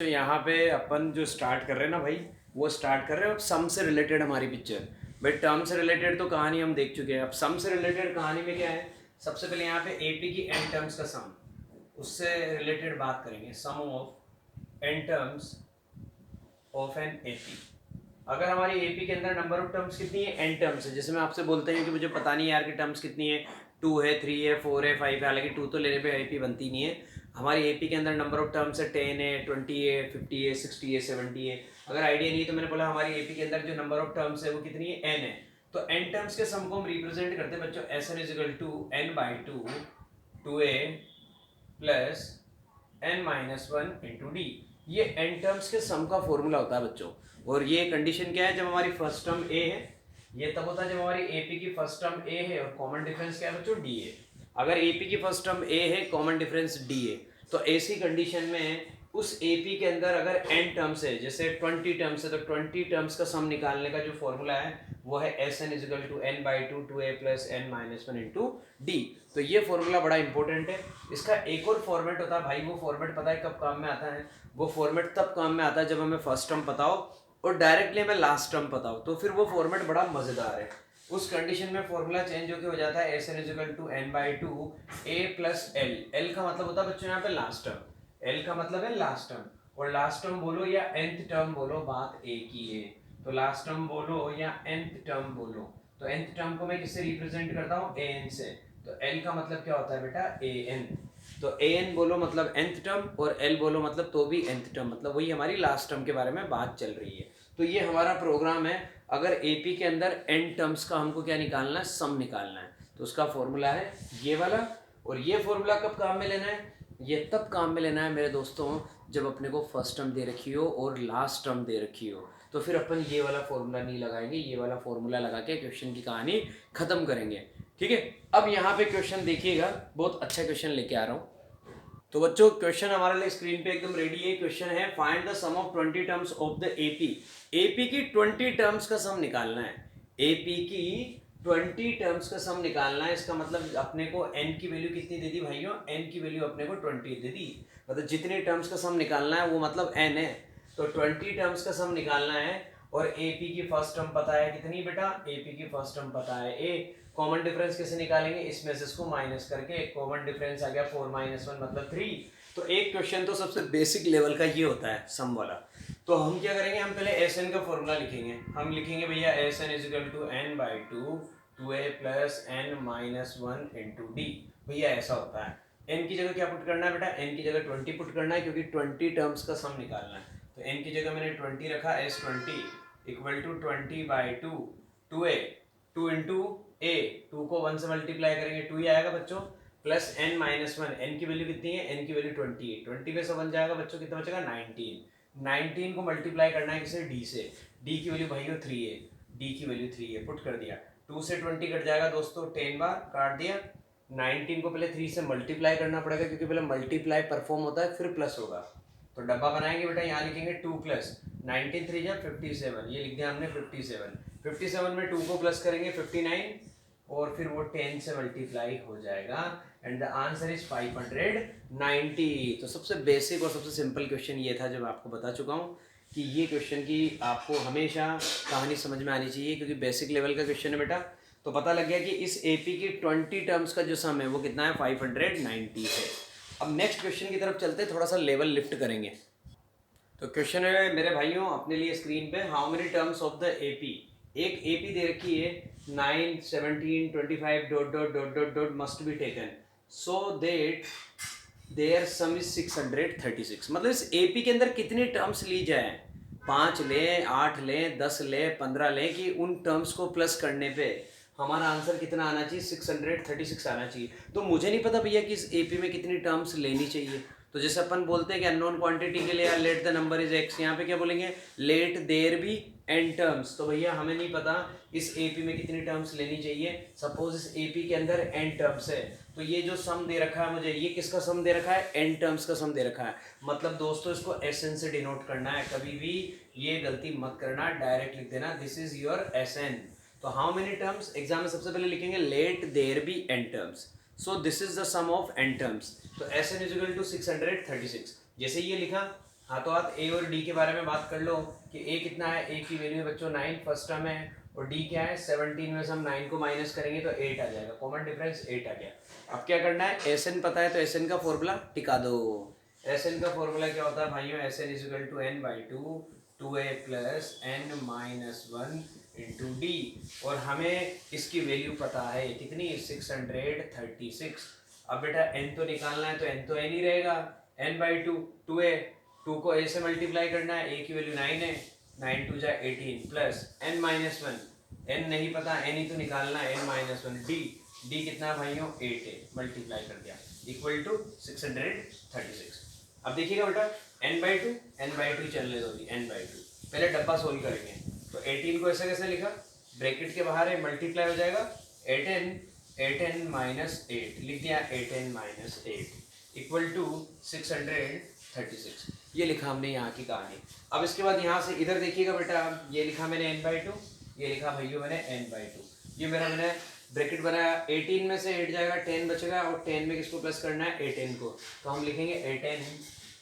तो यहाँ पे अपन जो स्टार्ट कर रहे हैं ना भाई, वो स्टार्ट कर रहे हैं अब सम से रिलेटेड हमारी पिक्चर। भाई टर्म से रिलेटेड तो कहानी हम देख चुके हैं, अब सम से रिलेटेड कहानी में क्या है। सबसे पहले यहाँ पे एपी की एन टर्म्स का सम, उससे रिलेटेड बात करेंगे। Sum of n terms of n AP. अगर हमारी एपी के अंदर नंबर ऑफ टर्म्स कितनी है, एन टर्म्स है। जैसे मैं आपसे बोलते हैं कि मुझे पता नहीं यार कि टर्म्स कितनी है, 2 है, 3 है, 4 है, 5 है। हालांकि 2 तो लेने पे एपी बनती नहीं है। हमारी एपी के अंदर नंबर ऑफ टर्म्स है 10 है, 20 है, 50 है, 60 है, 70 है। अगर आइडिया नहीं है तो मैंने बोला हमारी एपी के अंदर जो नंबर ऑफ टर्म्स है वो कितनी है, एन है। तो एन टर्म्स के सम को हम रिप्रेजेंट करते हैं बच्चों, S N is equal to N by two, two A plus N minus one into D. ये एन टर्म्स के सम का फॉर्मूला होता है बच्चों। और ये कंडीशन क्या है, जब हमारी फर्स्ट टर्म ए है, ये तब होता है जब हमारी एपी की फर्स्ट टर्म ए है और कॉमन डिफरेंस क्या है बच्चों, डी है। अगर एपी की फर्स्ट टर्म ए है, कॉमन डिफरेंस डी है, तो ऐसी कंडीशन में उस एपी के अंदर अगर एन टर्म्स है, जैसे 20 टर्म्स है, तो 20 टर्म्स का सम निकालने का जो फॉर्मूला है वो है S N is equal to N by two, two A plus N minus one into D. तो ये फॉर्मूला बड़ा इंपॉर्टेंट है। इसका एक और फॉर्मेट होता है भाई, वो फॉर्मेट पता है कब काम में आता है, वो फॉर्मेट तब काम में आता है जब हमें फर्स्ट टर्म पता हो और डायरेक्टली हमें लास्ट टर्म पता हो, तो फिर वो फॉर्मेट बड़ा मजेदार है। उस कंडीशन में फॉर्मूला चेंज होकर हो जाता है S N is equal to N by two A plus L. L का मतलब होता है बच्चों यहाँ पे लास्ट टर्म, एल का मतलब है लास्ट टर्म। और लास्ट टर्म बोलो या nth टर्म बोलो, बात एक ही है। तो लास्ट टर्म बोलो या nth टर्म बोलो, तो nth टर्म को मैं किससे रिप्रेजेंट करता हूँ, an से। तो l का मतलब क्या होता है बेटा, an। तो an बोलो मतलब nth टर्म और l बोलो मतलब तो भी nth टर्म, मतलब वही हमारी लास्ट टर्म के बारे में बात चल रही है। तो ये हमारा प्रोग्राम है। अगर एपी के अंदर n टर्म्स का हमको क्या निकालना है, सम निकालना है, तो उसका फॉर्मूला है ये वाला। और ये फॉर्मूला कब काम में लेना है, ये तब काम में लेना है मेरे दोस्तों जब अपने को फर्स्ट टर्म दे रखी हो और लास्ट टर्म दे रखी हो। तो फिर अपन ये वाला फॉर्मूला नहीं लगाएंगे, ये वाला फॉर्मूला लगा के क्वेश्चन की कहानी खत्म करेंगे। ठीक है, अब यहाँ पे क्वेश्चन देखिएगा, बहुत अच्छा क्वेश्चन लेके आ रहा हूँ। तो बच्चों क्वेश्चन हमारे लिए स्क्रीन पे एकदम रेडी है। क्वेश्चन है find the sum of 20 terms of the AP. AP की 20 टर्म्स का सम निकालना है। एपी की 20 टर्म्स का सम निकालना है। इसका मतलब अपने को n की वैल्यू कितनी दे दी भाइयों, n की वैल्यू अपने को 20 दे दी। मतलब जितने टर्म्स का सम निकालना है वो मतलब n है। तो 20 टर्म्स का सम निकालना है। और एपी की फर्स्ट टर्म पता है कितनी बेटा, एपी की फर्स्ट टर्म पता है a। कॉमन डिफरेंस कैसे निकालेंगे, इसमें से इसको माइनस करके, कॉमन डिफरेंस आ गया 4 माइनस 1 मतलब 3। तो एक क्वेश्चन तो सबसे बेसिक लेवल का ये होता है सम वाला। तो हम क्या करेंगे, हम पहले एस एन का फॉर्मूला लिखेंगे। हम लिखेंगे भैया S N is equal to N by two, two A plus N minus one into D. भैया ऐसा होता है। एन की जगह क्या पुट करना है बेटा, एन की जगह 20 पुट करना है, क्योंकि 20 टर्म्स का सम निकालना है। तो एन की जगह मैंने 20 रखा, S 20 equal to 20 by two, two A, two into A, two को 1 से मल्टीप्लाई करेंगे 2 ही आएगा बच्चों, plus N minus one. N की वैल्यू कितनी है, एन की वैल्यू 20 है। 20 में से 1 जाएगा बच्चों, कितना बचेगा 19। 19 को मल्टीप्लाई करना है किसे, डी से। डी की वैल्यू भाई 3 है, डी की वैल्यू 3 है, पुट कर दिया। 2 से 20 कट जाएगा दोस्तों, 10 बार काट दिया। 19 को पहले 3 से मल्टीप्लाई करना पड़ेगा, क्योंकि पहले मल्टीप्लाई परफॉर्म होता है फिर प्लस होगा। तो डब्बा बनाएंगे बेटा, यहाँ लिखेंगे 2 प्लस 19 3 जा 57, ये लिख दिया हमने 57। 57 में 2 को प्लस करेंगे 59, और फिर वो 10 से मल्टीप्लाई हो जाएगा एंड द आंसर इज 590। तो सबसे बेसिक और सबसे सिंपल क्वेश्चन ये था जो मैं आपको बता चुका हूँ कि ये क्वेश्चन की आपको हमेशा कहानी समझ में आनी चाहिए, क्योंकि बेसिक लेवल का क्वेश्चन है बेटा। तो पता लग गया कि इस एपी की 20 टर्म्स का जो सम है वो कितना है, 590 है। अब नेक्स्ट क्वेश्चन की तरफ चलते, थोड़ा सा लेवल लिफ्ट करेंगे। तो क्वेश्चन है मेरे भाइयों अपने लिए स्क्रीन पे, how many terms of the AP. एक एपी दे रखी है 9 17 25 dot dot dot dot dot must be taken so that their sum is 636। मतलब इस एपी के अंदर कितनी टर्म्स ली जाए, 5 ले, 8 ले, 10 ले, 15 ले, कि उन टर्म्स को प्लस करने पे हमारा आंसर कितना आना चाहिए, 636 आना चाहिए। तो मुझे नहीं पता भैया कि इस एपी में कितनी टर्म्स लेनी चाहिए। तो जैसे अपन बोलते हैं कि अननोन क्वांटिटी के लिए let the number is X, यहाँ पे क्या बोलेंगे, let there be N terms. तो भैया हमें नहीं पता इस एपी में कितनी टर्म्स लेनी चाहिए। सपोज इस एपी के अंदर एन टर्म्स है, तो ये जो सम दे रखा है मुझे, ये किसका सम दे रखा है, एन टर्म्स का सम दे रखा है। मतलब दोस्तों इसको एस एन से डिनोट करना है, कभी भी ये गलती मत करना, डायरेक्ट लिख देना this is your S n. तो हाउ मेनी टर्म्स, एग्जाम में सबसे पहले लिखेंगे let there be N terms, so this is the sum of n terms. तो S N is equal to 636। जैसे ये लिखा हाँ तो आप ए और डी के बारे में बात कर लो कि ए कितना है, ए की वैल्यू है बच्चों 9 फर्स्ट टर्म है, और डी क्या है 17 में से हम 9 को माइनस करेंगे तो 8 आ जाएगा, कॉमन डिफरेंस 8 आ गया। अब क्या करना है, एस एन पता है तो एस एन का फॉर्मूला टिका दो। एस एन का फॉर्मूला क्या होता है भाइयों, S N is equal to N by two, two A plus N minus one into D, और हमें इसकी वैल्यू पता है कितनी, 636। अब बेटा एन तो निकालना है तो एन तो एन ही रहेगा, N by two, two A, two को ए से मल्टीप्लाई करना है, ए की वैल्यू 9 है, 9 टू जा 18 plus N minus one, N नहीं पता, एन ही तो निकालना है, N minus one, D, D कितना भाइयों 8 है, मल्टीप्लाई कर दिया इक्वल टू 636। अब देखिएगा बेटा एन बाई टू चलने दो, एन बाई टू पहले डब्बा सोल्व करेंगे। तो 18 को ऐसे कैसे लिखा, ब्रैकेट के बाहर है, मल्टीप्लाई हो जाएगा 8n माइनस 8, लिख दिया 8n माइनस 8 इक्वल टू 636, ये लिखा हमने यहाँ की कहानी। अब इसके बाद यहाँ से इधर देखिएगा बेटा, ये लिखा मैंने n बाई टू, ये लिखा भैया मैंने n बाई टू, ये मेरा मैंने ब्रैकेट बनाया, 18 में से 8 जाएगा 10 बचेगा, और 10 में किसको प्लस करना है 8n को, तो हम लिखेंगे 8n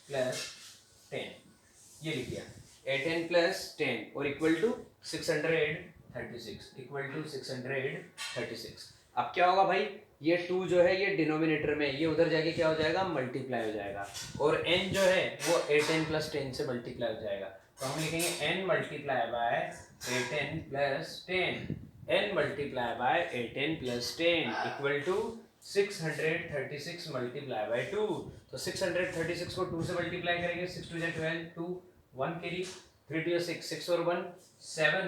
प्लस 10, ये लिख दिया 8n प्लस 10 और इक्वल टू 636, इक्वल टू 636। अब क्या होगा भाई, ये 2 जो है ये डिनोमिनेटर में, ये उधर जाके क्या हो जाएगा, मल्टीप्लाई हो जाएगा, और n जो है वो 8n प्लस 10 से मल्टीप्लाई हो जाएगा, तो हम लिखेंगे n multiply by 8n plus 10, n multiply by 8n plus 10 equal to 636 multiply by 2, तो 636 को 2 से मल्टीप्लाई करेंगे, 6 टू 12, 2 1 के लिए, 3 टू 6, 6 और 1 7,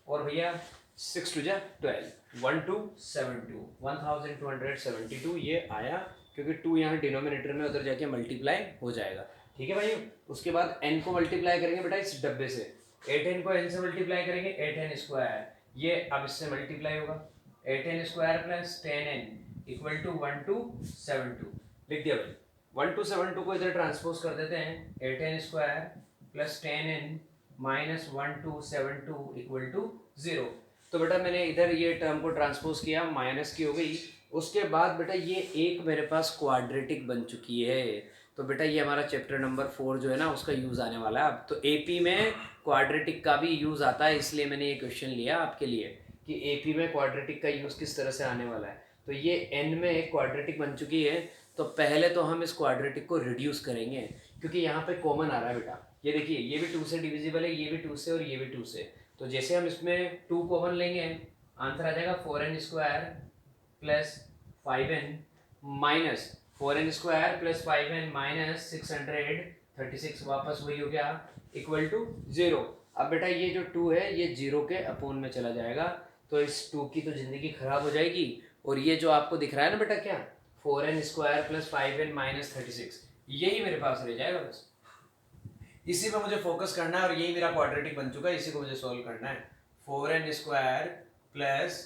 और भैया 6 टू 12, 1272, 1272 ये आया, क्योंकि 2 यहाँ डिनोमिनेटर में उधर जाके मल्टीप्लाई हो जाएगा। ठीक है भाई, उसके बाद n को मल्टीप्लाई करेंगे बेटा इस डब्बे से, 8n को n से मल्टीप्लाई करेंगे 8n स्क्वायर, ये अब इससे मल्टीप्लाई होगा, 8n square plus 10n equal to 1272, लिख दिया भाई। 1272 को इधर ट्रांसपोज कर देते हैं, 8n square plus 10n minus 1272 equal to 0। तो बेटा मैंने इधर ये टर्म को ट्रांसपोज किया, माइनस की हो गई, उसके बाद बेटा ये एक मेरे पास क्वाड्रेटिक बन चुकी है, तो बेटा ये हमारा चैप्टर नंबर 4 जो है ना उसका यूज़ आने वाला है। अब तो एपी में क्वाड्रेटिक का भी यूज़ आता है, इसलिए मैंने ये क्वेश्चन लिया आपके लिए कि एपी में क्वाड्रेटिक का यूज़ किस तरह से आने वाला है। तो ये एन में एक क्वाड्रेटिक बन चुकी है, तो पहले तो हम इस क्वाड्रेटिक को रिड्यूस करेंगे, क्योंकि यहाँ पे कॉमन आ रहा है बेटा, ये देखिए ये भी 2 से डिविजिबल है, ये भी 2 से और ये भी 2 से, तो जैसे हम इसमें 2 कॉमन लेंगे आंसर आ जाएगा 4n square plus 5n minus 4n square plus 5n minus 636, वापस वही हो गया इक्वल टू 0। अब बेटा ये जो 2 है ये 0 के अपोन में चला जाएगा, तो इस 2 की तो ज़िंदगी खराब हो जाएगी, और ये जो आपको दिख रहा है ना बेटा क्या 4n square plus 5n minus 36, यही मेरे पास रह जाएगा, बस इसी पे मुझे फोकस करना है, और यही मेरा क्वाड्रेटिक बन चुका है, इसी को मुझे सॉल्व करना है। 4n square plus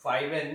5n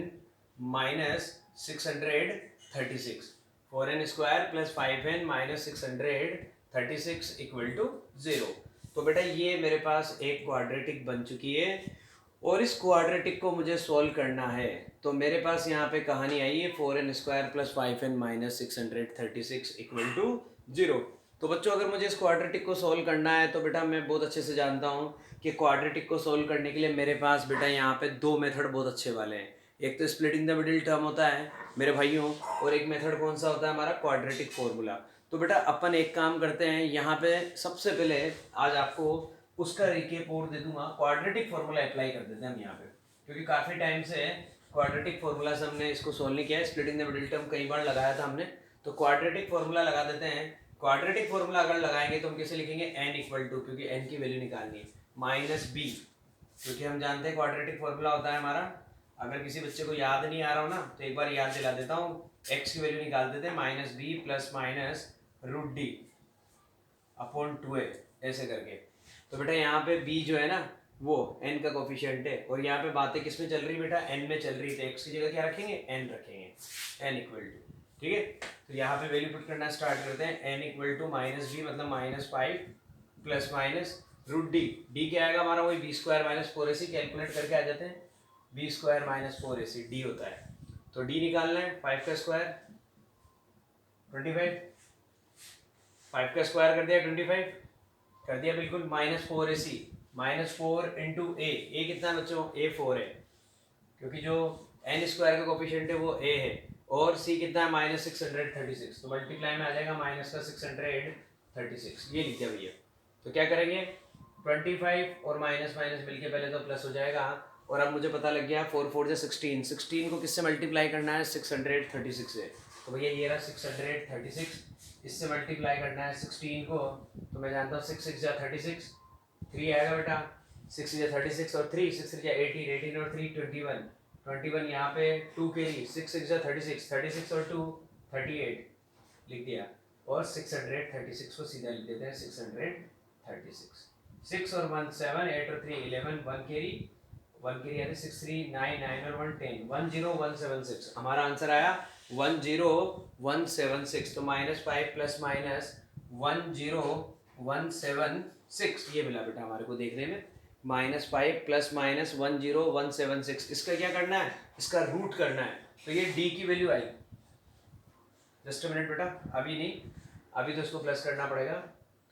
minus 636, 4n square plus 5n minus 636 equal to 0। तो बेटा ये मेरे पास एक क्वाड्रेटिक बन चुकी है, और इस क्वाड्रेटिक को मुझे सॉल्व करना है, तो मेरे पास यहाँ पे कहानी आई है 4n square plus 5n minus 636 equal to 0। तो बच्चों अगर मुझे इस क्वाड्रेटिक को सॉल्व करना है, तो बेटा मैं बहुत अच्छे से जानता हूँ कि क्वाड्रेटिक को सॉल्व करने के लिए मेरे पास बेटा यहाँ पे 2 मेथड बहुत अच्छे वाले हैं, एक तो स्प्लिटिंग द मिडिल टर्म होता है मेरे भाइयों, और एक मेथड कौन सा होता है हमारा क्वाड्रेटिक फॉर्मूला। तो बेटा अपन एक काम करते हैं, यहाँ पे सबसे पहले आज आपको उसका रिकेप और दे दूंगा, क्वाड्रेटिक फॉर्मूला अप्लाई कर देते हैं हम यहाँ पे, क्योंकि काफ़ी टाइम से क्वाड्रेटिक फॉर्मूला से हमने इसको सॉल्व नहीं किया है, स्प्लिटिंग द मिडिल टर्म कई बार लगाया था हमने, तो क्वाड्रेटिक फॉर्मूला लगा देते हैं। क्वाड्रेटिक फॉर्मूला अगर लगाएंगे तो हम कैसे लिखेंगे, n इक्वल टू, क्योंकि n की वैल्यू निकालनी है, माइनस b, क्योंकि हम जानते हैं क्वाड्रेटिक फॉर्मूला होता है हमारा, अगर किसी बच्चे को याद नहीं आ रहा हो ना तो एक बार याद दिला देता हूँ, x की वैल्यू निकाल देते हैं minus B plus minus root D upon 2a ऐसे करके। तो बेटा यहाँ पे b जो है ना वो n का कोफिशिएंट है, और यहाँ पे बातें किस में चल रही बेटा, n में चल रही, तो x की जगह क्या रखेंगे, n रखेंगे, n इक्वल टू, ठीक है। तो यहाँ पे वैल्यू पुट करना स्टार्ट करते हैं, n equal to minus b मतलब minus 5 plus minus root D, D क्या आएगा हमारा वही B square minus 4ac, calculate करके आ जाते हैं, B square minus 4ac D होता है, तो डी निकालना है, 5 का स्क्वायर 25, 5 का स्क्वायर कर दिया 25, कर दिया बिल्कुल। -4 AC, -4 इंटू ए कितना है बच्चों, ए 4 है, क्योंकि जो n स्क्वायर का कोफिशिएंट है वो a है, और c कितना है -636, तो मल्टीप्लाई में आ जाएगा माइनस का 636, ये लिख दिया भैया। तो क्या करेंगे, 25 और माइनस माइनस मिलके पहले तो प्लस हो जाएगा, और अब मुझे पता लग गया 4 4 से 16, 16 को किससे मल्टीप्लाई करना है, 636 से। तो भैया ये रहा 636, इससे मल्टीप्लाई करना है 16 को, तो मैं जानता हूँ 6 6 जा 36, 3 आएगा बेटा, 6 या 36 और 3 6 या 18, 18 और 3 21, 21 यहाँ पे 2 के लिए 6 6 या 36, 36 और 2 38 लिख दिया, और 636 को सीधा लिख देते हैं 636, 6 और 1 7, 8 और 3 11, 1 कैरी यानी 6 3 9 9 और 1 10, 10176 हमारा आंसर आया 10176। तो -5 प्लस माइनस 10176 ये मिला बेटा हमारे को देखने में, -5 प्लस माइनस 10176। इसका क्या करना है, इसका रूट करना है, तो ये d की value I. Just a minute बेटा, अभी नहीं, अभी तो इसको प्लस करना पड़ेगा,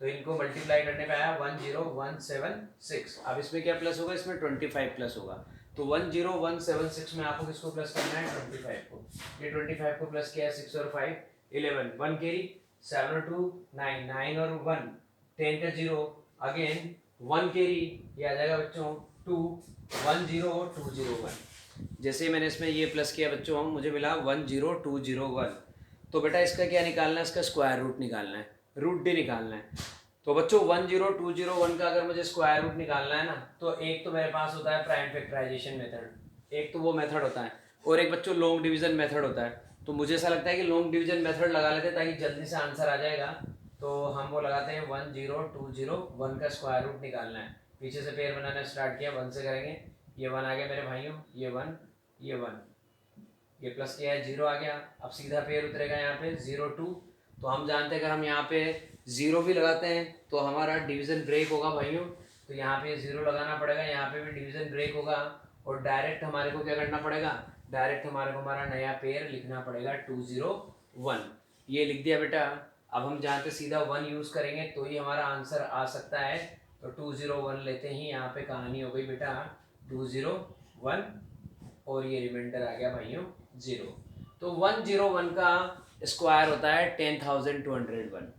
तो इनको मल्टीप्लाई करने पे आया 10176। अब इसमें क्या प्लस होगा, इसमें 25 प्लस होगा, तो 10176 में आपको किसको प्लस करना है, 25 को। ये 25 को प्लस किया, 6 और 5 11, 1 कैरी, 7 और 2 9, 9 और 1 10 का 0, अगेन 1 कैरी, ये आ जाएगा बच्चों 2 10201। जैसे मैंने इसमें ये प्लस किया बच्चों, मुझे मिला 10201। तो बेटा इसका क्या निकालना है, इसका स्क्वायर रूट निकालना है, रूट डी निकालना है। तो बच्चों 10201 का अगर मुझे स्क्वायर रूट निकालना है ना, तो एक तो मेरे पास होता है प्राइम फैक्टराइजेशन मेथड, एक तो वो मेथड होता है, और एक बच्चों लॉन्ग डिवीजन मेथड होता है। तो मुझे ऐसा लगता है कि लॉन्ग डिवीजन मेथड लगा लेते हैं ताकि जल्दी से आंसर आ जाएगा। तो हम वो लगाते हैं 10201 का स्क्वायर रूट निकालना है। पीछे से पेयर बनाना स्टार्ट किया, 1 से करेंगे, ये 1 आ गया मेरे भाइयों, ये 1 ये 1, ये प्लस किया है 0 आ गया। अब सीधा पेयर उतरेगा यहाँ पे 02। तो हम जानते हैं अगर हम यहाँ पे 0 भी लगाते हैं तो हमारा डिवीज़न ब्रेक होगा भाइयों, तो यहाँ पे 0 लगाना पड़ेगा, यहाँ पे भी डिवीज़न ब्रेक होगा, और डायरेक्ट हमारे को क्या करना पड़ेगा, डायरेक्ट हमारे को हमारा नया पेयर लिखना पड़ेगा 201। ये लिख दिया बेटा। अब हम जानते सीधा 1 यूज़ करेंगे तो ही हमारा आंसर आ सकता है, तो 201 लेते ही यहाँ पे कहानी हो गई बेटा 201, और ये रिमाइंडर आ गया भाइयों 0। तो 101 का स्क्वायर होता है 10,201।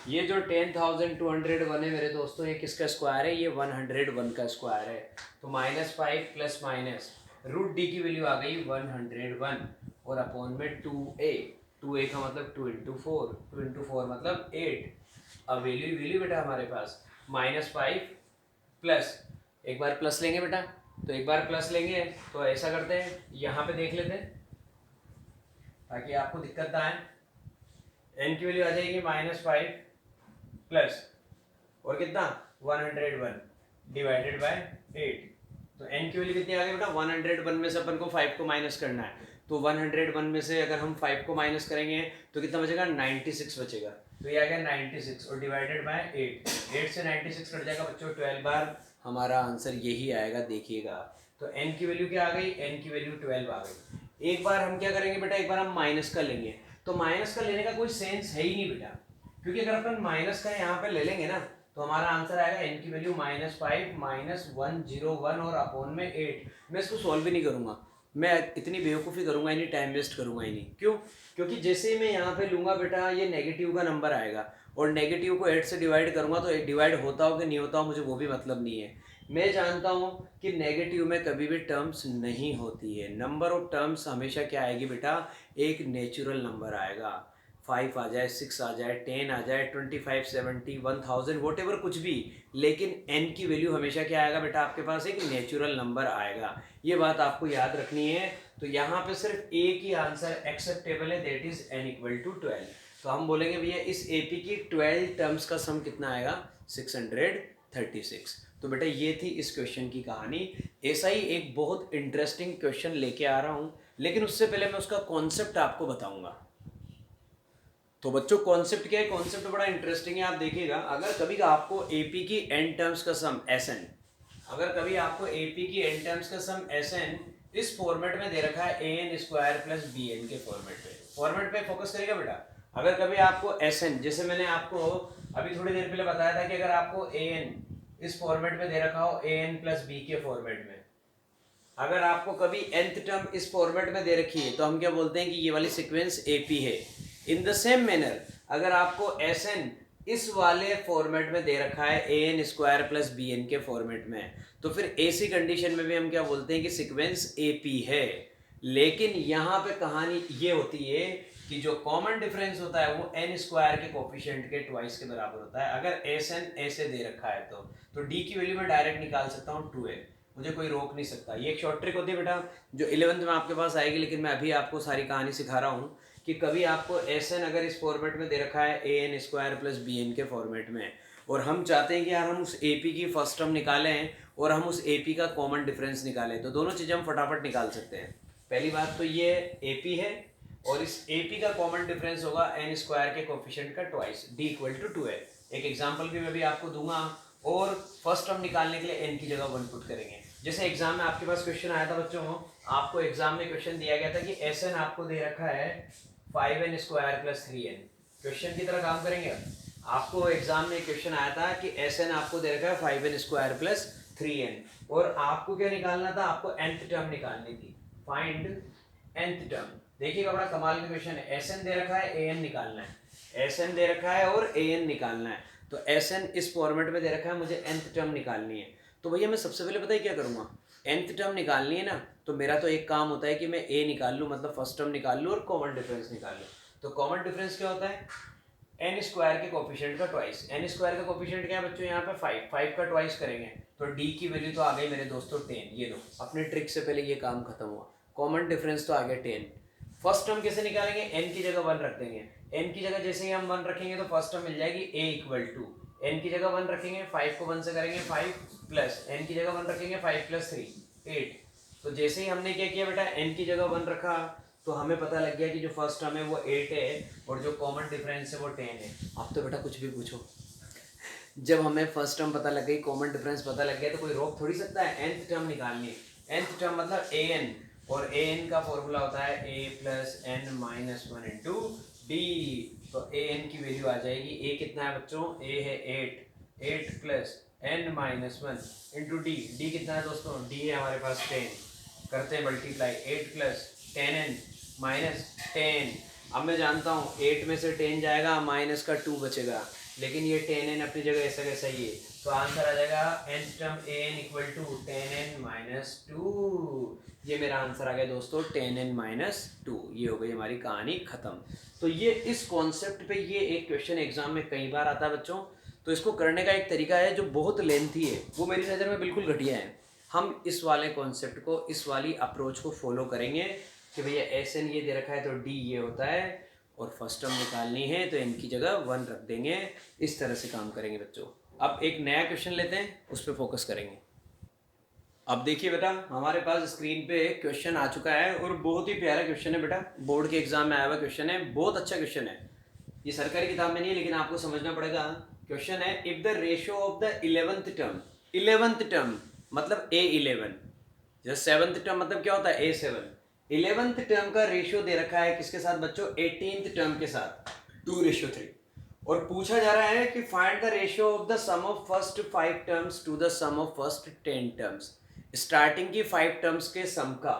ये जो 10,201 है मेरे दोस्तों, ये किसका स्क्वायर है, ये 101 का स्क्वायर है। तो -5 प्लस माइनस रूट डी की वैल्यू आ गई 101, और अपॉन में 2a, 2a का मतलब 2 इंटू 4, 2 इंटू 4 मतलब 8। अब वैल्यू बेटा हमारे पास -5 प्लस, एक बार प्लस लेंगे बेटा, तो एक बार प्लस लेंगे तो ऐसा करते हैं, यहाँ पे देख लेते हैं ताकि आपको दिक्कत ना आए। n की वैल्यू आ जाएगी -5 प्लस और कितना 101 डिवाइडेड बाय 8। तो n की वैल्यू कितनी आ गई बेटा 101 में से अपन को 5 को माइनस करना है, तो 101 में से अगर हम 5 को माइनस करेंगे तो कितना बचेगा 96 बचेगा। तो ये आ गया 96 और डिवाइडेड बाय 8 से 96 कट जाएगा बच्चों 12 बार, हमारा आंसर यही आएगा देखिएगा। तो n की वैल्यू क्या आ गई, n की वैल्यू 12 आ गई। एक बार हम क्या करेंगे बेटा, एक बार हम माइनस का लेंगे, तो माइनस का लेने का कोई सेंस है ही नहीं बेटा, क्योंकि अगर अपन माइनस का यहाँ पे ले लेंगे ना तो हमारा आंसर आएगा n की वैल्यू -5 -101 और अपॉन में 8। मैं इसको सॉल्व भी नहीं करूँगा, मैं इतनी बेवकूफ़ी करूँगा ही नहीं, टाइम वेस्ट करूँगा ही नहीं। क्यों? क्योंकि जैसे ही मैं यहाँ पे लूँगा बेटा ये नेगेटिव का नंबर आएगा, और नेगेटिव को 8 से डिवाइड करूँगा तो डिवाइड होता हो कि नहीं होता हो मुझे वो भी मतलब नहीं है। मैं जानता हूँ कि नेगेटिव में कभी भी टर्म्स नहीं होती है, नंबर ऑफ टर्म्स हमेशा क्या आएगी बेटा, एक नेचुरल नंबर आएगा। 5 आ जाए, 6 आ जाए, 10 आ जाए, 25 70 1000 वॉट एवर कुछ भी, लेकिन n की वैल्यू हमेशा क्या आएगा बेटा, आपके पास एक नेचुरल नंबर आएगा। ये बात आपको याद रखनी है। तो यहाँ पे सिर्फ एक ही आंसर एक्सेप्टेबल है, दैट इज n = 12। तो हम बोलेंगे भैया इस AP की 12 टर्म्स का सम कितना आएगा, 636। तो बेटा ये थी इस क्वेश्चन की कहानी। ऐसा ही एक बहुत इंटरेस्टिंग क्वेश्चन लेके आ रहा हूँ, लेकिन उससे पहले मैं उसका कॉन्सेप्ट आपको बताऊंगा। तो बच्चों कॉन्सेप्ट क्या है, कॉन्सेप्ट बड़ा इंटरेस्टिंग है, आप देखिएगा। अगर कभी आपको AP की n टर्म्स का सम SN, अगर कभी आपको AP की n टर्म्स का सम SN इस फॉर्मेट में दे रखा है AN² + BN के फॉर्मेट पे फोकस करिएगा बेटा। अगर कभी आपको SN, जैसे मैंने आपको अभी थोड़ी देर पहले बताया था कि अगर आपको ए एन इस फॉर्मेट में दे रखा हो, ए एन प्लस बी के फॉर्मेट में, अगर आपको कभी nth टर्म इस फॉर्मेट में दे रखी है तो हम क्या बोलते हैं कि ये वाली सीक्वेंस एपी है। इन द सेम मैनर अगर आपको एस एन इस वाले फॉर्मेट में दे रखा है a n square plus b n के फॉर्मेट में, तो फिर ऐसी कंडीशन में भी हम क्या बोलते हैं कि सीक्वेंस एपी है। लेकिन यहाँ पे कहानी ये होती है कि जो कॉमन डिफरेंस होता है वो एन स्क्वायर के कोफिशिएंट के ट्वाइस के बराबर होता है। अगर एस एन ऐसे दे रखा है तो डी की वैल्यू मैं डायरेक्ट निकाल सकता हूँ 2a, मुझे कोई रोक नहीं सकता। ये एक शॉर्ट ट्रिक होती है बेटा जो 11th में आपके पास आएगी, लेकिन मैं अभी आपको सारी कहानी सिखा रहा हूँ कि कभी आपको एस एन अगर इस फॉर्मेट में दे रखा है a n square plus b n के फॉर्मेट में, और हम चाहते हैं कि यार हम उस ए पी की फर्स्ट टर्म निकालें और हम उस ए पी का कॉमन डिफरेंस निकालें, तो दोनों चीज़ें हम फटाफट निकाल सकते हैं। पहली बात तो ये ए पी है और इस ए पी का कॉमन डिफरेंस होगा एन स्क्वायर के कोफिशिएंट का twice, D equal to 2a। एक एग्जाम्पल भी मैं भी आपको दूंगा और फर्स्ट टर्म निकालने के लिए एन की जगह 1 पुट करेंगे। जैसे एग्जाम में आपके पास क्वेश्चन आया था बच्चों, आपको एग्जाम में क्वेश्चन दिया गया था कि एस एन आपको दे रखा है 5n square plus 3n। Question की तरह काम करेंगे। आपको एग्जाम में क्वेश्चन आया था कि एस एन आपको दे रखा है 5n स्क्वायर प्लस 3n और आपको क्या निकालना था, आपको nth टर्म निकालनी थी। Find nth term. देखिएगा बड़ा कमाल का क्वेश्चन है। एस एन दे रखा है, ए एन निकालना है, एस एन दे रखा है और ए एन निकालना है। तो एस एन इस फॉर्मेट में दे रखा है, मुझे nth टर्म निकालनी है। तो भैया मैं सबसे पहले पता है क्या करूँगा, nth टर्म निकालनी है ना, तो मेरा तो एक काम होता है कि मैं a निकाल लूँ, मतलब फर्स्ट टर्म निकाल लूँ और कॉमन डिफरेंस निकाल लूँ। तो कॉमन डिफरेंस क्या होता है, एन स्क्वायर के कोफिशिएंट का ट्वाइस। एन स्क्वायर का कोफिशिएंट क्या है बच्चों, यहाँ पे 5 का ट्वाइस करेंगे तो डी की वैल्यू तो आ गई मेरे दोस्तों 10। ये लो अपने ट्रिक से पहले ये काम खत्म हुआ, कॉमन डिफरेंस तो आ गया 10। फर्स्ट टर्म कैसे निकालेंगे, एन की जगह 1 रख देंगे। एन की जगह जैसे ही हम 1 रखेंगे तो फर्स्ट टर्म मिल जाएगी a इक्वल टू, एन की जगह 1 रखेंगे, 5 को 1 से करेंगे 5 प्लस एन की जगह 1 रखेंगे 5 प्लस 3 8। तो जैसे ही हमने क्या किया बेटा, एन की जगह 1 रखा तो हमें पता लग गया कि जो फर्स्ट टर्म है वो 8 है और जो कॉमन डिफरेंस है वो 10 है। अब तो बेटा कुछ भी पूछो, जब हमें फर्स्ट टर्म पता लग गई, कॉमन डिफरेंस पता लग गया, तो कोई रोक थोड़ी सकता है। nth टर्म निकालनी है, nth टर्म मतलब a n, और a n का फॉर्मूला होता है a plus N minus 1 into D. तो a n की वैल्यू आ जाएगी, a कितना है बच्चों, a है 8 plus N minus 1 into D. D कितना है दोस्तों, डी है हमारे पास 10। करते हैं मल्टीप्लाई, 8 प्लस 10n माइनस 10। अब मैं जानता हूँ 8 में से 10 जाएगा, माइनस का 2 बचेगा, लेकिन ये 10n अपनी जगह ऐसा कैसा ही है, तो आंसर आ जाएगा nth term an equal to 10n minus 2। ये मेरा आंसर आ गया दोस्तों 10n माइनस 2। ये हो गई हमारी कहानी खत्म। तो ये इस कॉन्सेप्ट पे ये एक क्वेश्चन एग्जाम में कई बार आता है बच्चों। तो इसको करने का एक तरीका है जो बहुत लेंथी है, वो मेरी नज़र में बिल्कुल घटिया है। हम इस वाले कॉन्सेप्ट को, इस वाली अप्रोच को फॉलो करेंगे कि भैया एस एन ये दे रखा है तो डी ये होता है और फर्स्ट टर्म निकालनी है तो इनकी जगह 1 रख देंगे। इस तरह से काम करेंगे बच्चों। अब एक नया क्वेश्चन लेते हैं, उस पर फोकस करेंगे। अब देखिए बेटा, हमारे पास स्क्रीन पे क्वेश्चन आ चुका है और बहुत ही प्यारा क्वेश्चन है बेटा, बोर्ड के एग्जाम में आया हुआ क्वेश्चन है, बहुत अच्छा क्वेश्चन है। ये सरकारी किताब में नहीं है लेकिन आपको समझना पड़ेगा। क्वेश्चन है, if the ratio of the 11th term मतलब A11, जैसे 7th टर्म मतलब क्या होता है A7, 11th टर्म का रेशियो दे रखा है किसके साथ बच्चों, 18th टर्म के साथ 2:3। और पूछा जा रहा है कि find the ratio of the sum of first 5 terms to the sum of first 10 terms. Starting की 5 टर्म्स के सम का,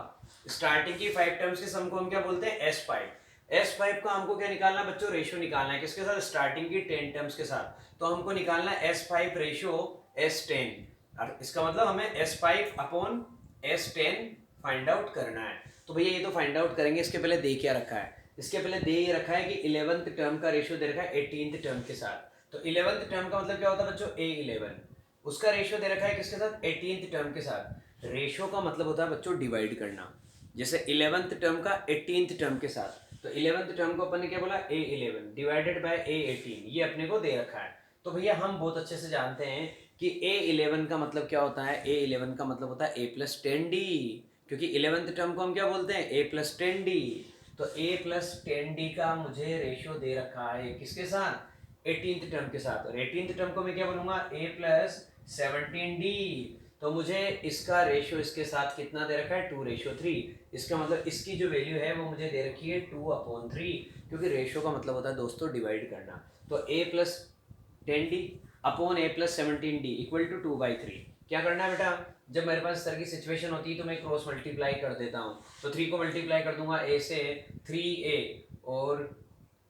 स्टार्टिंग की 5 टर्म्स के सम को हम क्या बोलते हैं, S5। S5 का हमको क्या निकालना है बच्चों, रेशियो निकालना है किसके साथ, स्टार्टिंग की 10 टर्म्स के साथ। तो हमको निकालना है S5 रेशियो S10। इसका मतलब हमें S5 upon S10 find out करना है। तो भैया ये तो फाइंड आउट करेंगे, इसके पहले दे क्या रखा है, इसके पहले दे ये रखा है कि 11th टर्म का रेशियो दे रखा है 18th टर्म के साथ। तो 11th टर्म का मतलब क्या होता है बच्चों, A11, उसका रेशियो दे रखा है किसके साथ, 18th टर्म के साथ। रेशियो का मतलब होता है बच्चों डिवाइड करना, जैसे 11th टर्म का 18th टर्म के साथ, तो 11th टर्म को अपन ने क्या बोला, A11 डिवाइडेड बाय A18, ये अपने को दे रखा है। तो भैया हम बहुत अच्छे से जानते हैं कि A11 का मतलब क्या होता है, A11 का मतलब होता है A प्लस 10D, क्योंकि 11th टर्म को हम क्या बोलते हैं, A प्लस 10D। तो A प्लस 10D का मुझे रेशियो दे रखा है किसके साथ, 18th टर्म के साथ। और 18th टर्म को मैं क्या बोलूँगा, A प्लस 17D। तो मुझे इसका रेशियो इसके साथ कितना दे रखा है, 2:3। इसका मतलब इसकी जो वैल्यू है वो मुझे दे रखी है 2/3, क्योंकि रेशियो का मतलब होता है दोस्तों डिवाइड करना। तो A plus 10d upon a plus 17d equal to 2/3। क्या करना है बेटा, जब मेरे पास इस तरह की सिचुएशन होती है तो मैं क्रॉस मल्टीप्लाई कर देता हूँ। तो 3 को मल्टीप्लाई कर दूंगा a से 3a और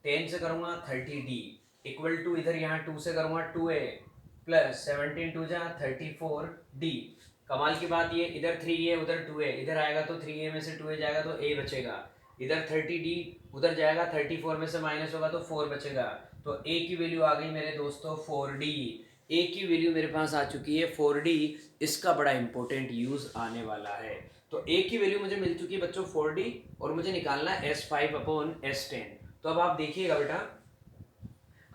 10 से करूँगा 30d इक्वल टू इधर यहाँ 2 से करूँगा 2a प्लस 17 2 जा 34d। कमाल की बात ये इधर 3a उधर 2a, इधर आएगा तो 3a में से 2a जाएगा तो a बचेगा, इधर 30d उधर जाएगा 34 में से माइनस होगा तो 4 बचेगा। तो a की वैल्यू आ गई मेरे दोस्तों 4d। a की वैल्यू मेरे पास आ चुकी है 4d। इसका बड़ा इंपॉर्टेंट यूज आने वाला है। तो a की वैल्यू मुझे मिल चुकी है बच्चों 4d और मुझे निकालना है S5 अपॉन S10। तो अब आप देखिएगा बेटा,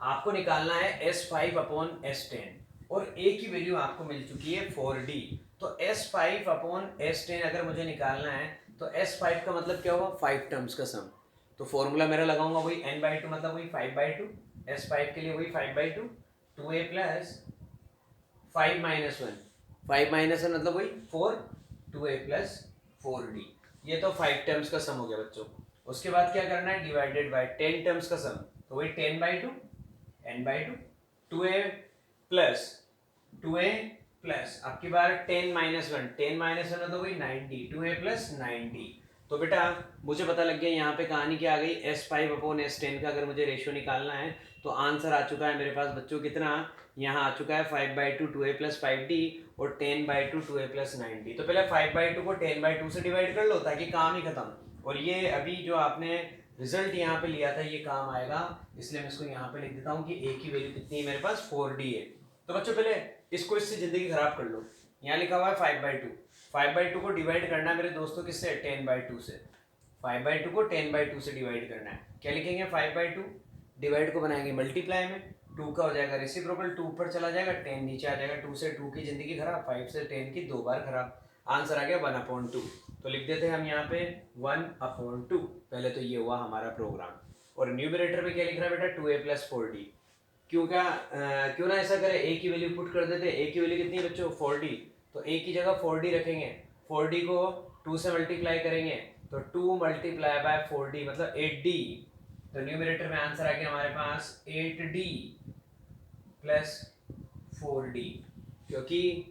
आपको निकालना है S5 अपॉन S10 और a की वैल्यू आपको मिल चुकी है 4d। तो S5 अपॉन S10 अगर मुझे निकालना है तो S5 का मतलब क्या होगा, 5 टर्म्स का सम। तो फॉर्मूला मेरा लगाऊंगा वही n/2 मतलब वही 5/2, S5 के लिए वही 5/2, 2a प्लस 5 माइनस 1, 5 माइनस 1 मतलब वही 4, 2a प्लस 4d। ये तो 5 टर्म्स का सम हो गया बच्चों। उसके बाद क्या करना है, डिवाइडेड बाय 10 टर्म्स का सम, तो वही 10/2 n/2, 2a plus 2a plus आपकी बार 10 माइनस 1, 10 माइनस 1 तो वही 90, 2a प्लस 90। तो बेटा मुझे पता लग गया यहाँ पे कहानी क्या आ गई, S5 अपॉन S10 का अगर मुझे रेशियो निकालना है तो आंसर आ चुका है मेरे पास बच्चों कितना, यहाँ आ चुका है 5/2 2a प्लस 5d और 10/2 2a प्लस 90। तो पहले 5/2 को 10/2 से डिवाइड कर लो ताकि काम ही खत्म। और ये अभी जो आपने रिजल्ट यहाँ पे लिया था ये काम आएगा, इसलिए मैं इसको यहाँ पे लिख देता हूँ कि a की वैल्यू कितनी है मेरे पास 4d है। तो बच्चों पहले इसको इससे जिंदगी खराब कर लो, यहाँ लिखा हुआ है 5/2, 5/2 को डिवाइड करना है मेरे दोस्तों किससे, 10/2 से। 5/2 को 10/2 से डिवाइड करना है, क्या लिखेंगे 5/2 डिवाइड को बनाएंगे मल्टीप्लाई में, 2 का हो जाएगा रेसिप्रोकल, 2 ऊपर चला जाएगा 10 नीचे आ जाएगा, 2 से 2 की जिंदगी खराब, 5 से 10 की 2 बार खराब, आंसर आ गया 1/2। तो लिख देते हैं हम यहाँ पे 1/2। पहले तो ये हुआ हमारा प्रोग्राम। और न्यूमरेटर में क्या लिख रहा है बेटा 2a प्लस 4d। क्यों ना ऐसा करें, a की वैल्यू पुट कर देते हैं। a की वैल्यू कितनी है बच्चों 4d, तो a की जगह 4d रखेंगे, 4d को 2 से मल्टीप्लाई करेंगे तो 2 मल्टीप्लाई बाय 4d मतलब 8d। तो न्यूमरेटर में आंसर आ गया हमारे पास 8d प्लस 4d, क्योंकि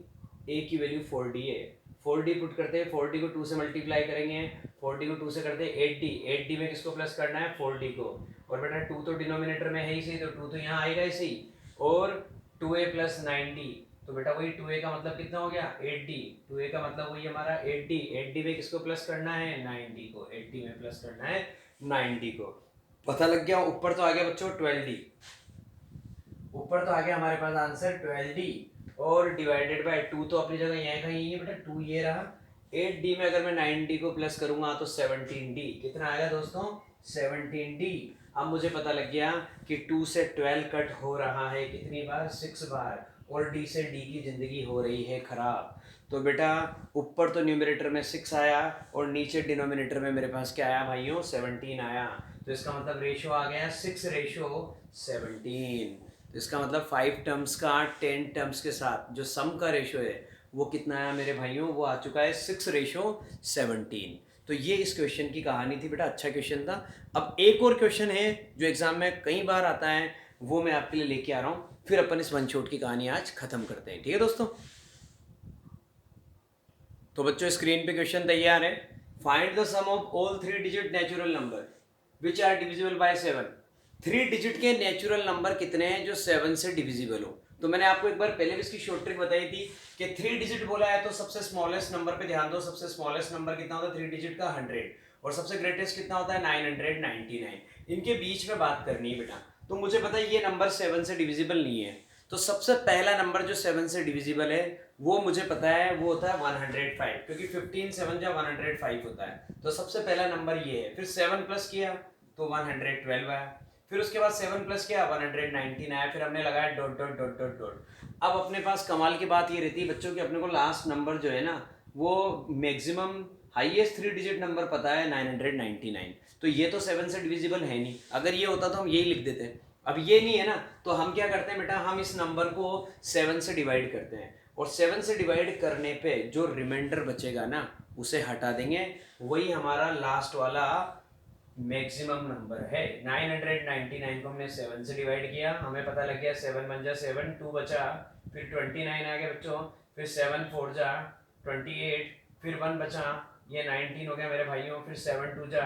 a की वैल्यू 4d है। 4d पुट करते हैं, 4d को 2 से मल्टीप्लाई करेंगे, 4d को 2 से करते हैं 8d, 8d में किसको प्लस करना है 4d को। और बेटा 2 तो डिनोमिनेटर में है ही सही, तो 2 तो यहाँ आएगा ही सही, और 2a प्लस 9d, तो बेटा वही 2a का मतलब कितना हो गया 8d, 2a का मतलब वही हमारा 8d, 8d में किसको प्लस करना है 9d को, 8d में प्लस करना है 9d को। पता लग गया। ऊपर तो आ गया बच्चों 12d, ऊपर तो आ गया हमारे पास आंसर 12d और डिवाइडेड बाय 2 तो अपनी जगह यहाँ कहीं है बेटा, 2 ये रहा, 8d में अगर मैं 9d को प्लस करूंगा तो 17d, कितना आएगा दोस्तों 17d। अब मुझे पता लग गया कि 2 से 12 कट हो रहा है कितनी बार, 6 बार, और d से d की जिंदगी हो रही है खराब। तो बेटा ऊपर तो न्यूमरेटर में 6 आया और नीचे डिनोमिनेटर में मेरे पास क्या आया भाइयों 17 आया। तो इसका मतलब रेशियो आ गया 6:17। तो इसका मतलब 5 टर्म्स का 10 टर्म्स के साथ जो सम का रेशियो है वो कितना आया मेरे भाइयों, वो आ चुका है 6:17। तो ये इस क्वेश्चन की कहानी थी बेटा, अच्छा क्वेश्चन था। अब एक और क्वेश्चन है जो एग्जाम में कई बार आता है, वो मैं आपके लिए लेके आ रहा हूँ, फिर अपन इस वन शॉट की कहानी आज खत्म करते हैं, ठीक है दोस्तों। तो बच्चों स्क्रीन पे क्वेश्चन तैयार है। Find the sum of all 3 digit natural number which are divisible by 7। 3 digit के नेचुरल नंबर कितने हैं जो 7 से डिविजिबल हो। तो मैंने आपको एक बार पहले भी इसकी शॉर्ट ट्रिक बताई थी कि 3 डिजिट बोला है तो सबसे स्मॉलेस्ट नंबर पे ध्यान दो। सबसे स्मॉलेस्ट नंबर कितना होता है 3 डिजिट का 100, और सबसे ग्रेटेस्ट कितना होता है 999। इनके बीच में बात करनी है बेटा। तो मुझे पता है ये नंबर 7 से डिविजिबल नहीं है, तो सबसे पहला नंबर जो 7 से डिविजिबल है वो मुझे पता है, वो होता है 105, क्योंकि 15 7 जा 105 होता है। तो सबसे पहला नंबर ये है। फिर 7 प्लस किया तो 112 आया, फिर उसके बाद 7 प्लस किया 119 आया, फिर हमने लगाया dot dot dot dot dot. अब अपने पास कमाल की बात ये रहती है बच्चों कि अपने को लास्ट नंबर जो है ना वो मैक्सिमम हाईएस्ट 3 डिजिट नंबर पता है 999। तो ये तो 7 से डिविजिबल है नहीं, अगर ये होता तो हम यही लिख देते। अब ये नहीं है ना, तो हम क्या करते हैं बेटा, हम इस नंबर को 7 से डिवाइड करते हैं, और 7 से डिवाइड करने पे जो रिमाइंडर बचेगा ना उसे हटा देंगे, वही हमारा लास्ट वाला मैक्सिमम नंबर है। 999 को हमने 7 से डिवाइड किया, हमें पता लग गया 7 बन जा 7, 2 बचा, फिर 29 आ गया बच्चों, फिर 7 4 जा 28, फिर 1 बचा, ये 19 हो गया मेरे भाइयों, फिर 7 2 जा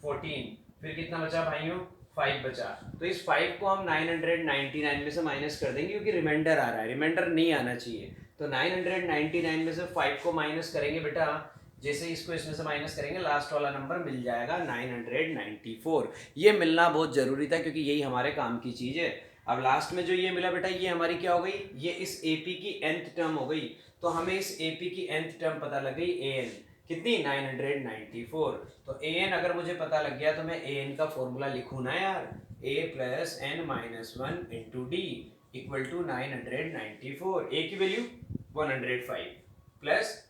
14, फिर कितना बचा भाइयों 5 बचा। तो इस 5 को हम 999 में से माइनस कर देंगे क्योंकि रिमाइंडर आ रहा है, रिमाइंडर नहीं आना चाहिए। तो 999 में से 5 को माइनस करेंगे बेटा, जैसे इसको इसमें से माइनस करेंगे लास्ट वाला नंबर मिल जाएगा 994। ये मिलना बहुत जरूरी था क्योंकि यही हमारे काम की चीज है। अब लास्ट में जो ये मिला बेटा, ये हमारी क्या हो गई, ये इस एपी की nth टर्म हो गई। तो हमें इस एपी की nth टर्म पता लग गई an, कितनी 994। तो an अगर मुझे पता लग गया तो मैं an का फॉर्मूला लिखूँ ना यार, a plus n minus 1 into d equal to 994। a की वैल्यू 105 प्लस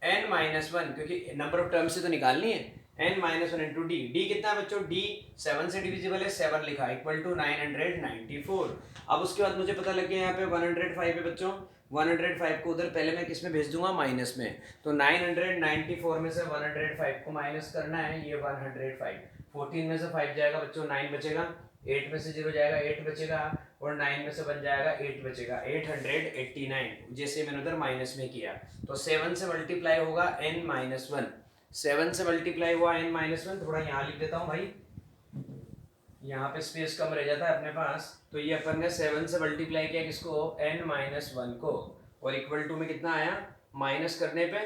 n माइनस 1, क्योंकि नंबर ऑफ टर्म से तो निकालनी है, n minus 1 into D. D कितना है बच्चों, डी 7 से डिविजिबल है, 7 लिखा इक्वल टू 994। अब उसके बाद मुझे पता लग गया यहाँ पे 105 है बच्चों, 105 को उधर पहले मैं किस में भेज दूंगा, माइनस में। तो 994 में से 105 को माइनस करना है, ये 105, 14 में से 5 जाएगा बच्चों, 9 बचेगा, 8 में से 0 जाएगा, 8 बचेगा, और 9 में से बन जाएगा 8 बचेगा, 889, जैसे मैंने उधर माइनस में किया। तो 7 से मल्टीप्लाई होगा n माइनस 1, 7 से मल्टीप्लाई हुआ n माइनस 1, थोड़ा यहाँ लिख देता हूँ भाई, यहाँ पे स्पेस कम रह जाता है अपने पास। तो ये अपन ने 7 से मल्टीप्लाई किया किसको, n माइनस 1 को, और इक्वल टू में कितना आया, माइनस करने पे,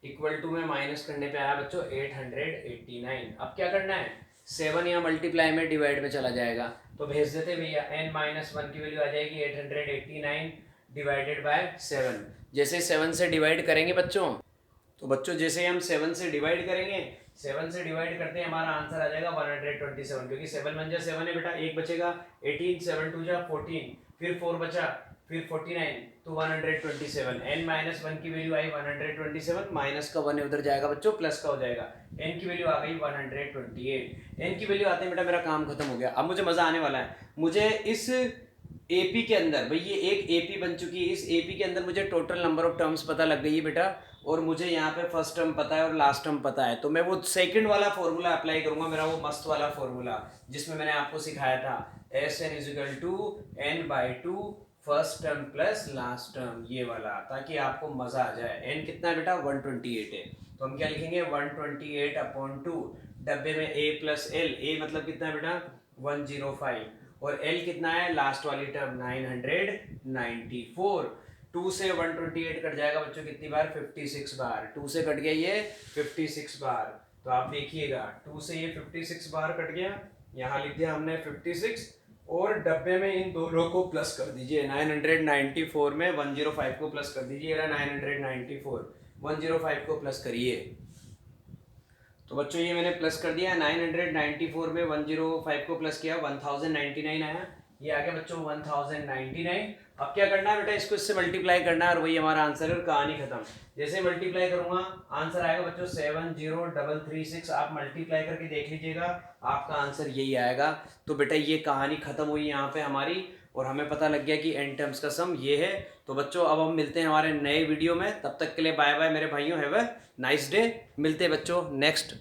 इक्वल टू में माइनस करने पे आया बच्चों 889। अब क्या करना है, 7 यहाँ मल्टीप्लाई में डिवाइड में चला जाएगा, तो भेज देते भैया, n माइनस 1 की वैल्यू आ जाएगी 889 डिवाइडेड बाय 7। जैसे 7 से डिवाइड करेंगे बच्चों, तो बच्चों जैसे हम 7 से डिवाइड करेंगे, 7 से डिवाइड करते हैं हमारा आंसर आ जाएगा 127, क्योंकि 7 बन जा 7 है बेटा, 1 बचेगा, 18, 7 2 जा 14, फिर 4 बचा, फिर 49, तो 127। n माइनस 1 की वैल्यू आई 127, माइनस का 1 उधर जाएगा बच्चों, प्लस का हो जाएगा, n की वैल्यू आ गई 128। n की वैल्यू आते हैं बेटा मेरा काम खत्म हो गया। अब मुझे मजा आने वाला है, मुझे इस एपी के अंदर, भाई ये एक एपी बन चुकी है, इस एपी के अंदर मुझे टोटल नंबर ऑफ टर्म्स पता लग गई है बेटा, और मुझे यहाँ पे फर्स्ट टर्म पता है और लास्ट टर्म पता है। तो मैं वो सेकंड वाला फॉर्मूला अप्लाई करूंगा, मेरा वो मस्त वाला फॉर्मूला जिसमें मैंने आपको सिखाया था, Sn is equal to n/2 first term plus last term, ये वाला, ताकि आपको मजा आ जाए। n कितना है बेटा, 128 है, तो हम क्या लिखेंगे 128/2, डब्बे में a प्लस l, a मतलब कितना है बेटा 105, और l कितना है लास्ट वाली टर्म 994। 2 से 128 कट जाएगा बच्चों कितनी बार, 56 बार, 2 से कट गया ये 56 बार। तो आप देखिएगा 2 से ये 56 बार कट गया, यहाँ लिख दिया हमने 56, और डब्बे में इन दोनों को प्लस कर दीजिए, 994 में 105 को प्लस कर दीजिए, 994, 105 को प्लस करिए। तो बच्चों ये मैंने प्लस कर दिया, 994 में 105 को प्लस किया, 1099 आया, ये आ गया बच्चों 1099। अब क्या करना है बेटा, इसको इससे मल्टीप्लाई करना है, और वही हमारा आंसर है और कहानी खत्म। जैसे मल्टीप्लाई करूंगा आंसर आएगा बच्चों 70336, आप मल्टीप्लाई करके देख लीजिएगा, आपका आंसर यही आएगा। तो बेटा ये कहानी खत्म हुई यहाँ पे हमारी, और हमें पता लग गया कि n टर्म्स का सम ये है। तो बच्चों अब हम मिलते हैं हमारे नए वीडियो में, तब तक के लिए बाय बाय मेरे भाइयों, हैव अ नाइस डे। मिलते हैं बच्चों नेक्स्ट